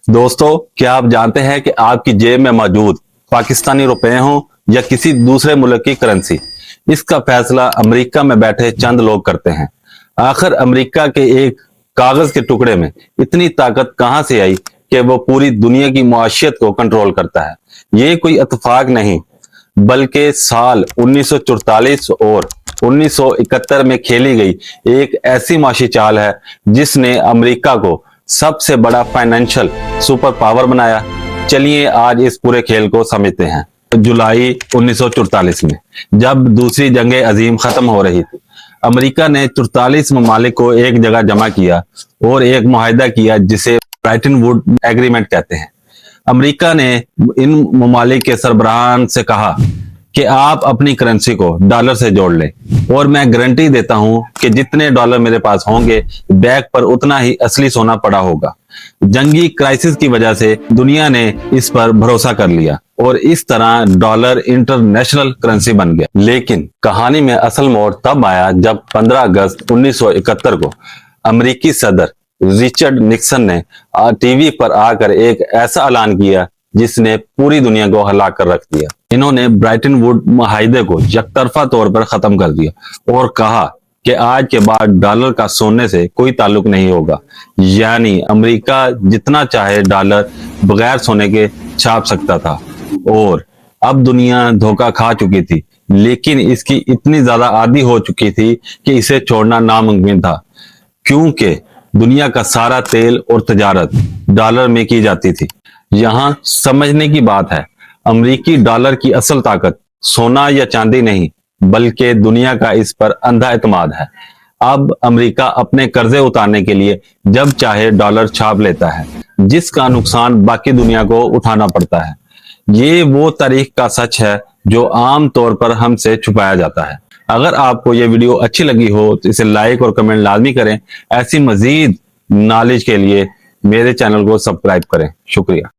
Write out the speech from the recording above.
दोस्तों, क्या आप जानते हैं कि आपकी जेब में मौजूद पाकिस्तानी रुपए हों या किसी दूसरे मुल्क की करेंसी, इसका फैसला अमेरिका में बैठे चंद लोग करते हैं। आखिर अमेरिका के एक कागज के टुकड़े में इतनी ताकत कहां से आई कि वो पूरी दुनिया की मुआशियत को कंट्रोल करता है। ये कोई इत्तेफाक नहीं, बल्कि साल 1944 और 1971 में खेली गई एक ऐसी माशी चाल है जिसने अमेरिका को सबसे बड़ा फाइनेंशियल सुपर पावर बनाया। चलिए आज इस पूरे खेल को समझते हैं। जुलाई 1944 में जब दूसरी जंग अजीम खत्म हो रही थी, अमेरिका ने 44 ममालिक को एक जगह जमा किया और एक मुआहिदा किया जिसे ब्रेटन वुड्स एग्रीमेंट कहते हैं। अमेरिका ने इन ममालिक के सरबराहान से कहा कि आप अपनी करेंसी को डॉलर से जोड़ लें और मैं गारंटी देता हूं कि जितने डॉलर मेरे पास होंगे, बैग पर उतना ही असली सोना पड़ा होगा। जंगी क्राइसिस की वजह से दुनिया ने इस पर भरोसा कर लिया और इस तरह डॉलर इंटरनेशनल करेंसी बन गया। लेकिन कहानी में असल मोड़ तब आया जब 15 अगस्त 1971 को अमेरिकी सदर रिचर्ड निक्सन ने टीवी पर आकर एक ऐसा ऐलान किया जिसने पूरी दुनिया को हिला कर रख दिया। इन्होंने ब्रेटन वुड्स मुआहिदे को यकतरफा तौर पर खत्म कर दिया और कहा कि आज के बाद डॉलर का सोने से कोई ताल्लुक नहीं होगा, यानी अमेरिका जितना चाहे डॉलर बगैर सोने के छाप सकता था। और अब दुनिया धोखा खा चुकी थी, लेकिन इसकी इतनी ज्यादा आदी हो चुकी थी कि इसे छोड़ना नामुमकिन था, क्योंकि दुनिया का सारा तेल और तजारत डॉलर में की जाती थी। यहां समझने की बात है, अमेरिकी डॉलर की असल ताकत सोना या चांदी नहीं, बल्कि दुनिया का इस पर अंधा एतमाद है। अब अमेरिका अपने कर्जे उतारने के लिए जब चाहे डॉलर छाप लेता है, जिसका नुकसान बाकी दुनिया को उठाना पड़ता है। ये वो तारीख का सच है जो आम तौर पर हमसे छुपाया जाता है। अगर आपको ये वीडियो अच्छी लगी हो तो इसे लाइक और कमेंट लाजमी करें। ऐसी मजीद नॉलेज के लिए मेरे चैनल को सब्सक्राइब करें। शुक्रिया।